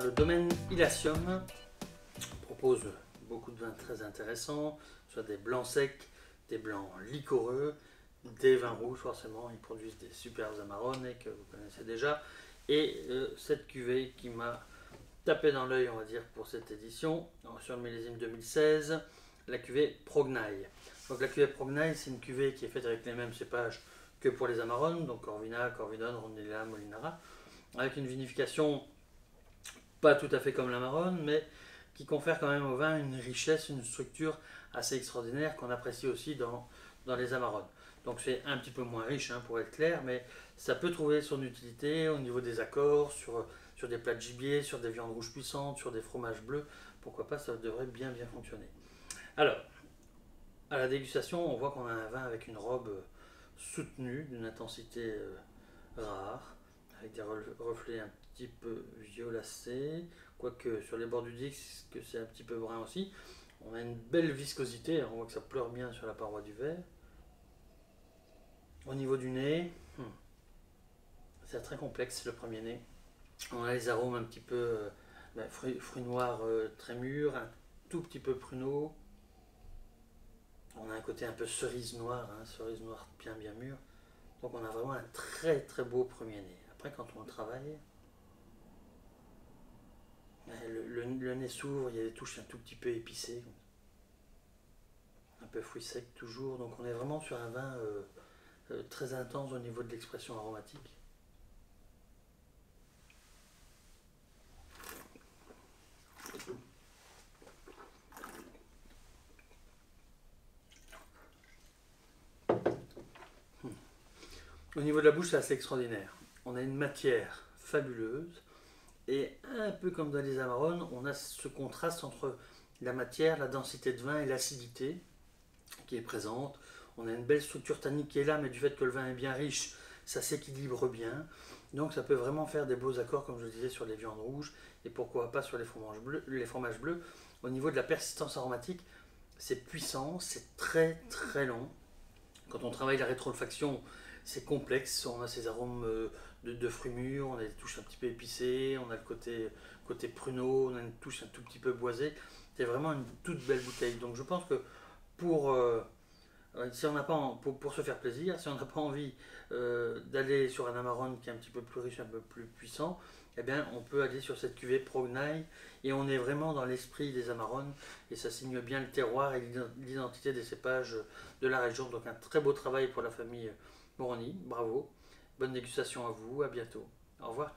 le domaine Illasium propose beaucoup de vins très intéressants, soit des blancs secs, des blancs liquoreux, des vins rouges forcément, ils produisent des superbes Amarone que vous connaissez déjà. Et cette cuvée qui m'a tapé dans l'œil, on va dire, pour cette édition, sur le millésime 2016, la cuvée Prognaille. Donc la cuvée Prognaille, c'est une cuvée qui est faite avec les mêmes cépages que pour les Amarones, donc Corvina, Corvidon, Rondinella, Molinara, avec une vinification pas tout à fait comme l'Amarone, mais qui confère quand même au vin une richesse, une structure assez extraordinaire qu'on apprécie aussi dans les Amarones. Donc c'est un petit peu moins riche, hein, pour être clair, mais ça peut trouver son utilité au niveau des accords, sur des plats de gibier, sur des viandes rouges puissantes, sur des fromages bleus. Pourquoi pas, ça devrait bien fonctionner. Alors, à la dégustation, on voit qu'on a un vin avec une robe soutenue, d'une intensité rare, avec des reflets un petit peu violacés, quoique sur les bords du disque c'est un petit peu brun aussi. On a une belle viscosité, on voit que ça pleure bien sur la paroi du verre. Au niveau du nez, c'est très complexe le premier nez. On a les arômes un petit peu fruits noirs très mûrs, un tout petit peu pruneaux. On a un côté un peu cerise noire bien mûre. Donc on a vraiment un très beau premier nez. Après quand on le travaille, le nez s'ouvre, il y a des touches un tout petit peu épicées, un peu fruits secs toujours. Donc on est vraiment sur un vin très intense au niveau de l'expression aromatique. Au niveau de la bouche, c'est assez extraordinaire. On a une matière fabuleuse et un peu comme dans les Amarones, on a ce contraste entre la matière, la densité de vin et l'acidité qui est présente. On a une belle structure tannique qui est là, mais du fait que le vin est bien riche, ça s'équilibre bien. Donc ça peut vraiment faire des beaux accords, comme je le disais, sur les viandes rouges et pourquoi pas sur les fromages bleus. Au niveau de la persistance aromatique, c'est puissant, c'est très long. Quand on travaille la rétroolfaction, c'est complexe. On a ces arômes de fruits mûrs, on a des touches un petit peu épicées, on a le côté pruneau, on a une touche un tout petit peu boisée. C'est vraiment une toute belle bouteille. Donc je pense que pour, si on n'a pas pour se faire plaisir, si on n'a pas envie d'aller sur un Amarone qui est un petit peu plus riche, un peu plus puissant, eh bien on peut aller sur cette cuvée Prognaille et on est vraiment dans l'esprit des Amarones et ça signe bien le terroir et l'identité des cépages de la région. Donc un très beau travail pour la famille Moroni, bravo. Bonne dégustation à vous, à bientôt. Au revoir.